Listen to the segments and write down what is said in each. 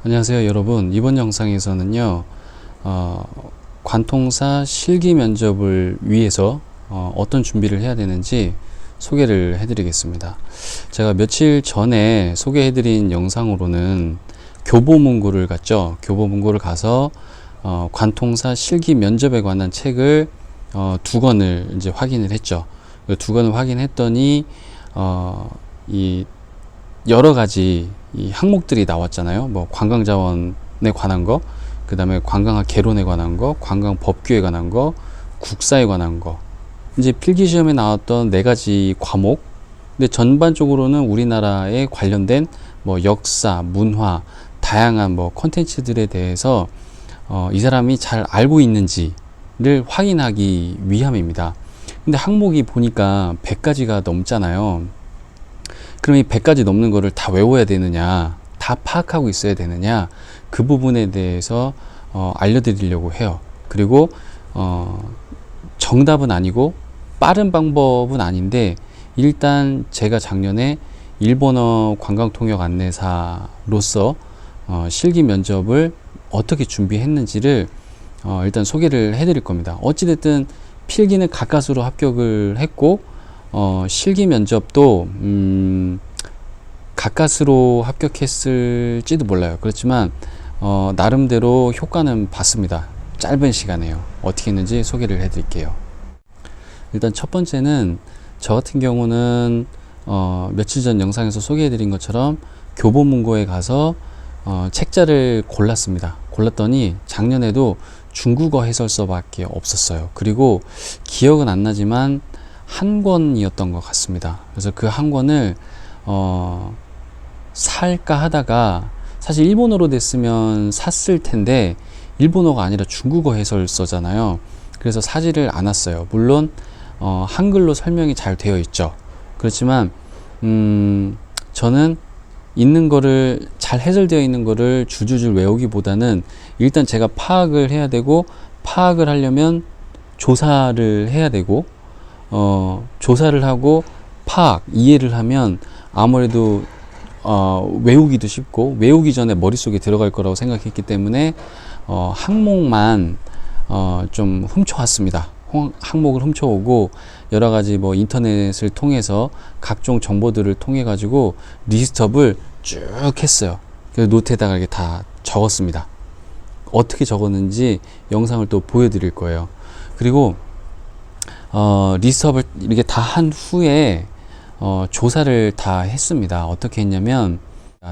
안녕하세요 여러분. 이번 영상에서는요 관통사 실기 면접을 위해서 어떤 준비를 해야 되는지 소개를 해 드리겠습니다. 제가 며칠 전에 소개해 드린 영상으로는 교보문고를 갔죠. 교보문고를 가서 관통사 실기 면접에 관한 책을 두 권을 이제 확인을 했죠. 그 두 권을 확인했더니 이 여러 가지 이 항목들이 나왔잖아요. 뭐 관광자원에 관한 거, 그 다음에 관광학 개론에 관한 거, 관광법규에 관한 거, 국사에 관한 거. 이제 필기시험에 나왔던 네 가지 과목. 근데 전반적으로는 우리나라에 관련된 뭐 역사, 문화, 다양한 뭐 콘텐츠들에 대해서 이 사람이 잘 알고 있는지를 확인하기 위함입니다. 근데 항목이 보니까 100가지가 넘잖아요. 그럼 이 100가지 넘는 거를 다 외워야 되느냐, 다 파악하고 있어야 되느냐, 그 부분에 대해서 알려드리려고 해요. 그리고 정답은 아니고 빠른 방법은 아닌데, 일단 제가 작년에 일본어 관광통역 안내사로서 실기 면접을 어떻게 준비했는지를 일단 소개를 해드릴 겁니다. 어찌됐든 필기는 가까스로 합격을 했고 실기 면접도 가까스로 합격했을지도 몰라요. 그렇지만 나름대로 효과는 봤습니다. 짧은 시간에요. 어떻게 했는지 소개를 해드릴게요. 일단 첫 번째는 저 같은 경우는 며칠 전 영상에서 소개해드린 것처럼 교보문고에 가서 책자를 골랐습니다. 골랐더니 작년에도 중국어 해설서밖에 없었어요. 그리고 기억은 안 나지만 한 권이었던 것 같습니다. 그래서 그 한 권을 살까 하다가, 사실 일본어로 됐으면 샀을 텐데 일본어가 아니라 중국어 해설서잖아요. 그래서 사지를 않았어요. 물론 한글로 설명이 잘 되어 있죠. 그렇지만 저는 있는 거를, 잘 해설되어 있는 거를 줄줄줄 외우기보다는 일단 제가 파악을 해야 되고, 파악을 하려면 조사를 해야 되고, 조사를 하고 파악, 이해를 하면 아무래도 외우기도 쉽고, 외우기 전에 머릿속에 들어갈 거라고 생각했기 때문에 항목만 좀 훔쳐왔습니다. 항목을 훔쳐오고 여러 가지 뭐 인터넷을 통해서 각종 정보들을 통해 가지고 리스트업을 쭉 했어요. 그래서 노트에다가 이렇게 다 적었습니다. 어떻게 적었는지 영상을 또 보여드릴 거예요. 그리고 리스트업을 이렇게 다 한 후에 조사를 다 했습니다. 어떻게 했냐면,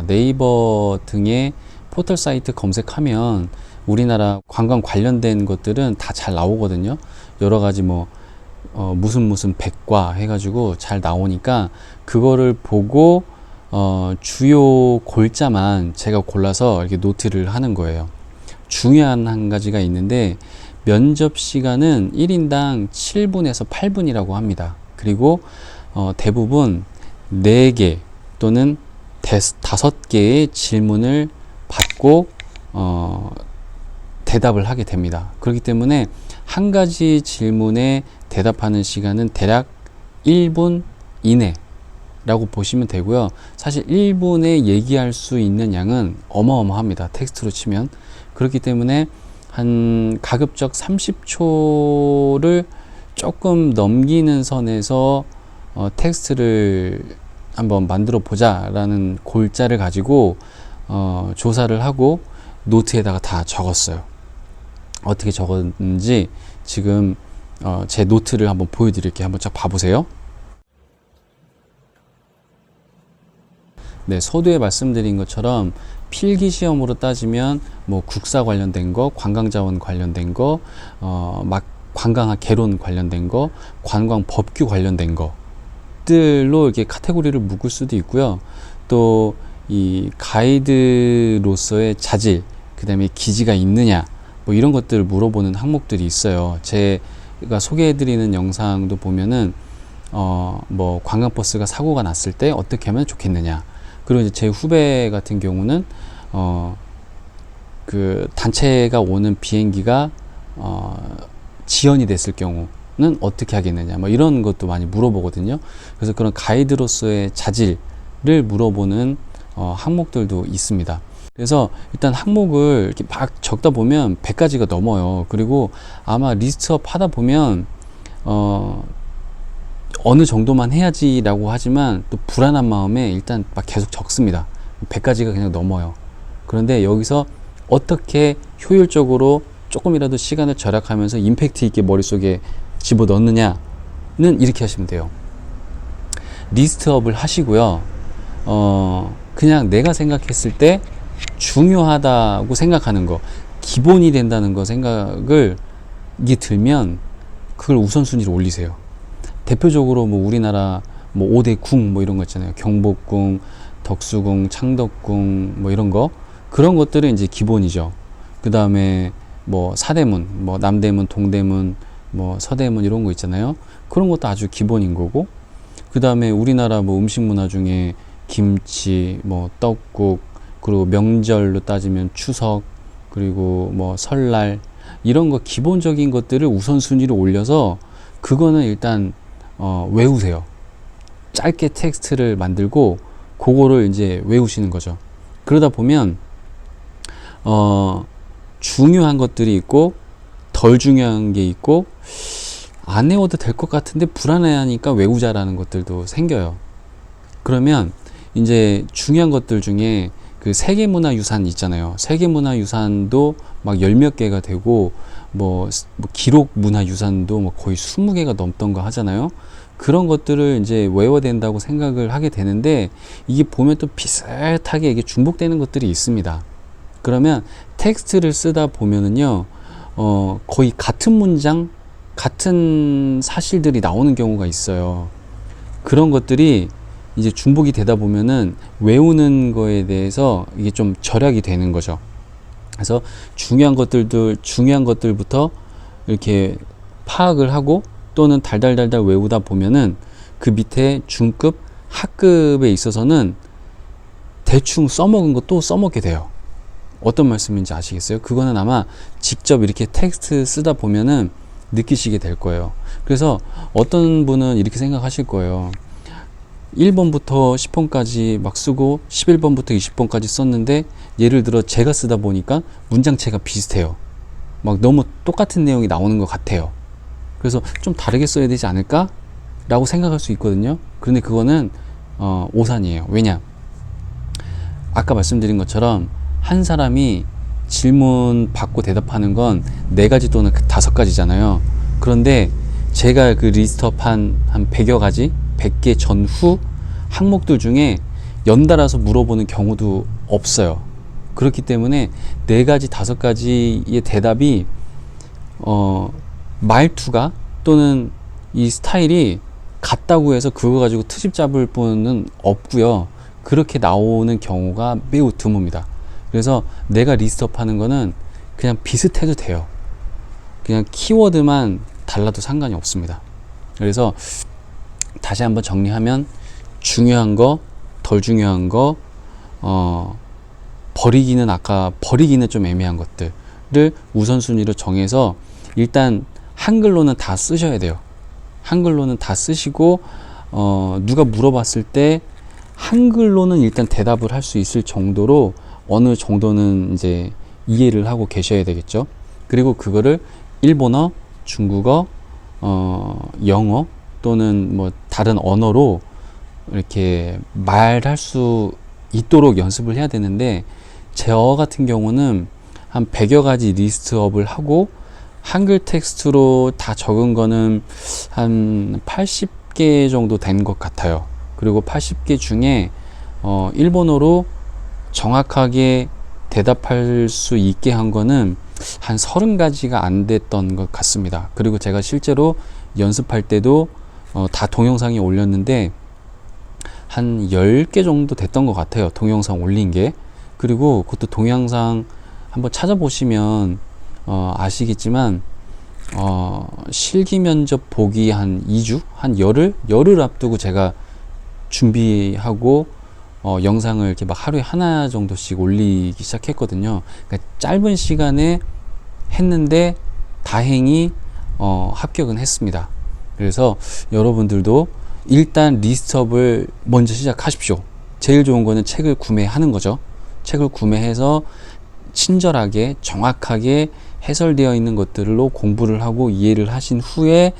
네이버 등의 포털 사이트 검색하면 우리나라 관광 관련된 것들은 다 잘 나오거든요. 여러 가지 뭐 무슨 백과 해가지고 잘 나오니까 그거를 보고 주요 골자만 제가 골라서 이렇게 노트를 하는 거예요. 중요한 한 가지가 있는데, 면접 시간은 1인당 7분에서 8분이라고 합니다. 그리고 대부분 4개 또는 5개의 질문을 받고 대답을 하게 됩니다. 그렇기 때문에 한 가지 질문에 대답하는 시간은 대략 1분 이내라고 보시면 되고요. 사실 1분에 얘기할 수 있는 양은 어마어마합니다. 텍스트로 치면. 그렇기 때문에 한 가급적 30초를 조금 넘기는 선에서 텍스트를 한번 만들어 보자 라는 골자를 가지고 조사를 하고 노트에다가 다 적었어요. 어떻게 적었는지 지금 제 노트를 한번 보여드릴게요. 한번 쫙 봐보세요. 네, 서두에 말씀드린 것처럼 필기 시험으로 따지면 뭐 국사 관련된 거, 관광자원 관련된 거, 막 관광학 개론 관련된 거, 관광 법규 관련된 것들로 이렇게 카테고리를 묶을 수도 있고요. 또 이 가이드로서의 자질, 그 다음에 기지가 있느냐, 뭐 이런 것들을 물어보는 항목들이 있어요. 제가 소개해드리는 영상도 보면은 뭐 관광버스가 사고가 났을 때 어떻게 하면 좋겠느냐. 그리고 이제 제 후배 같은 경우는 그 단체가 오는 비행기가 지연이 됐을 경우는 어떻게 하겠느냐, 뭐 이런 것도 많이 물어보거든요. 그래서 그런 가이드로서의 자질을 물어보는 항목들도 있습니다. 그래서 일단 항목을 이렇게 막 적다 보면 100가지가 넘어요. 그리고 아마 리스트업 하다 보면 어느 정도만 해야지라고 하지만 또 불안한 마음에 일단 막 계속 적습니다. 100가지가 그냥 넘어요. 그런데 여기서 어떻게 효율적으로 조금이라도 시간을 절약하면서 임팩트 있게 머릿속에 집어넣느냐는 이렇게 하시면 돼요. 리스트업을 하시고요. 그냥 내가 생각했을 때 중요하다고 생각하는 거, 기본이 된다는 거 생각을 이게 들면 그걸 우선순위로 올리세요. 대표적으로 뭐 우리나라 뭐 5대 궁 뭐 이런 거 있잖아요. 경복궁, 덕수궁, 창덕궁 뭐 이런 거, 그런 것들은 이제 기본이죠. 그 다음에 뭐 사대문, 뭐 남대문, 동대문, 뭐 서대문 이런 거 있잖아요. 그런 것도 아주 기본인 거고, 그 다음에 우리나라 뭐 음식 문화 중에 김치, 뭐 떡국, 그리고 명절로 따지면 추석, 그리고 뭐 설날, 이런 거 기본적인 것들을 우선순위로 올려서 그거는 일단 외우세요. 짧게 텍스트를 만들고 그거를 이제 외우시는 거죠. 그러다 보면 중요한 것들이 있고 덜 중요한 게 있고, 안 외워도 될 것 같은데 불안해하니까 외우자라는 것들도 생겨요. 그러면 이제 중요한 것들 중에 그 세계문화유산 있잖아요. 세계문화유산도 막 열 몇 개가 되고, 뭐 기록문화유산도 뭐 거의 20개가 넘던 거 하잖아요. 그런 것들을 이제 외워야 된다고 생각을 하게 되는데, 이게 보면 또 비슷하게 이게 중복되는 것들이 있습니다. 그러면 텍스트를 쓰다 보면은요, 거의 같은 문장, 같은 사실들이 나오는 경우가 있어요. 그런 것들이 이제 중복이 되다 보면은 외우는 거에 대해서 이게 좀 절약이 되는 거죠. 그래서 중요한 것들부터 이렇게 파악을 하고, 또는 달달달달 외우다 보면은 그 밑에 중급, 하급에 있어서는 대충 써먹은 거 또 써먹게 돼요. 어떤 말씀인지 아시겠어요? 그거는 아마 직접 이렇게 텍스트 쓰다 보면은 느끼시게 될 거예요. 그래서 어떤 분은 이렇게 생각하실 거예요. 1번부터 10번까지 막 쓰고 11번부터 20번까지 썼는데, 예를 들어 제가 쓰다 보니까 문장체가 비슷해요. 막 너무 똑같은 내용이 나오는 것 같아요. 그래서 좀 다르게 써야 되지 않을까? 라고 생각할 수 있거든요. 그런데 그거는 오산이에요. 왜냐? 아까 말씀드린 것처럼 한 사람이 질문 받고 대답하는 건 4가지 또는 5가지잖아요. 그런데 제가 그 리스트업 한 100여 가지, 100개 전후 항목들 중에 연달아서 물어보는 경우도 없어요. 그렇기 때문에 4가지, 5가지의 대답이 말투가 또는 이 스타일이 같다고 해서 그거 가지고 트집 잡을 분은 없고요. 그렇게 나오는 경우가 매우 드뭅니다. 그래서 내가 리스트업 하는 거는 그냥 비슷해도 돼요. 그냥 키워드만 달라도 상관이 없습니다. 그래서 다시 한번 정리하면, 중요한 거, 덜 중요한 거, 버리기는 좀 애매한 것들을 우선순위로 정해서 일단 한글로는 다 쓰셔야 돼요. 한글로는 다 쓰시고, 누가 물어봤을 때 한글로는 일단 대답을 할 수 있을 정도로 어느 정도는 이제 이해를 하고 계셔야 되겠죠. 그리고 그거를 일본어, 중국어, 영어 또는 뭐 다른 언어로 이렇게 말할 수 있도록 연습을 해야 되는데, 저 같은 경우는 한 100여 가지 리스트업을 하고 한글 텍스트로 다 적은 거는 한 80개 정도 된 것 같아요. 그리고 80개 중에 일본어로 정확하게 대답할 수 있게 한 거는 한 30가지가 안 됐던 것 같습니다. 그리고 제가 실제로 연습할 때도 다 동영상에 올렸는데 한 10개 정도 됐던 것 같아요. 동영상 올린 게. 그리고 그것도 동영상 한번 찾아보시면 아시겠지만 실기 면접 보기 한 2주? 한 열흘 앞두고 제가 준비하고 영상을 이렇게 막 하루에 하나 정도씩 올리기 시작했거든요. 그러니까 짧은 시간에 했는데 다행히 합격은 했습니다. 그래서 여러분들도 일단 리스트업을 먼저 시작하십시오. 제일 좋은 거는 책을 구매하는 거죠. 책을 구매해서 친절하게 정확하게 해설되어 있는 것들로 공부를 하고 이해를 하신 후에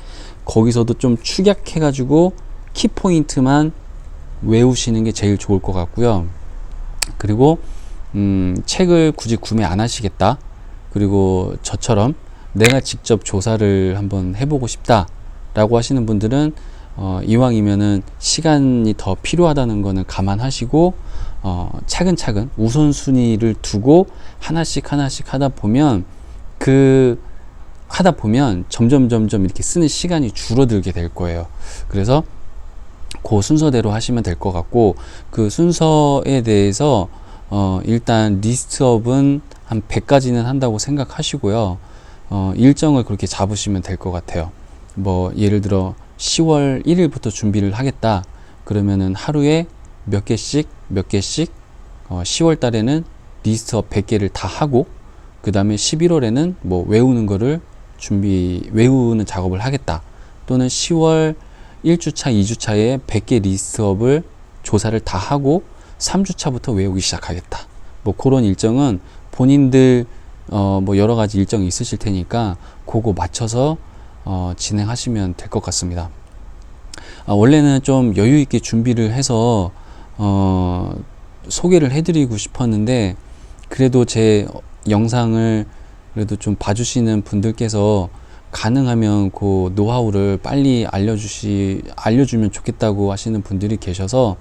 거기서도 좀 축약해 가지고 키포인트만 외우시는 게 제일 좋을 것 같고요. 그리고 책을 굳이 구매 안 하시겠다, 그리고 저처럼 내가 직접 조사를 한번 해보고 싶다 라고 하시는 분들은 이왕이면은 시간이 더 필요하다는 거는 감안하시고 차근차근 우선순위를 두고 하나씩 하다 보면 점점 이렇게 쓰는 시간이 줄어들게 될 거예요. 그래서 그 순서대로 하시면 될 것 같고, 그 순서에 대해서 일단 리스트업은 한 100가지는 한다고 생각하시고요. 일정을 그렇게 잡으시면 될 것 같아요. 뭐 예를 들어 10월 1일부터 준비를 하겠다 그러면은 하루에 몇 개씩 10월 달에는 리스트업 100개를 다 하고, 그 다음에 11월에는 뭐 외우는 작업을 하겠다, 또는 10월 1주차 2주차에 100개 리스트업을 조사를 다 하고 3주차부터 외우기 시작하겠다, 뭐 그런 일정은 본인들 뭐 여러 가지 일정이 있으실 테니까 그거 맞춰서 진행하시면 될 것 같습니다. 원래는 좀 여유 있게 준비를 해서 소개를 해드리고 싶었는데, 그래도 제 영상을 그래도 좀 봐주시는 분들께서 가능하면 그 노하우를 빨리 알려주면 좋겠다고 하시는 분들이 계셔서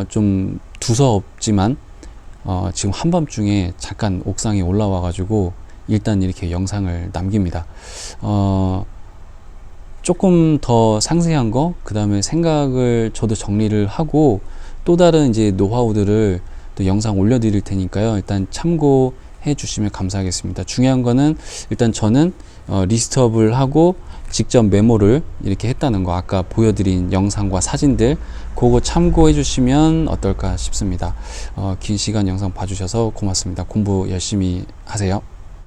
좀 두서없지만 지금 한밤중에 잠깐 옥상에 올라와 가지고 일단 이렇게 영상을 남깁니다. 조금 더 상세한 거, 그 다음에 생각을 저도 정리를 하고 또 다른 이제 노하우들을 또 영상 올려드릴 테니까요. 일단 참고해 주시면 감사하겠습니다. 중요한 거는 일단 저는 리스트업을 하고 직접 메모를 이렇게 했다는 거, 아까 보여드린 영상과 사진들 그거 참고해 주시면 어떨까 싶습니다. 긴 시간 영상 봐주셔서 고맙습니다. 공부 열심히 하세요.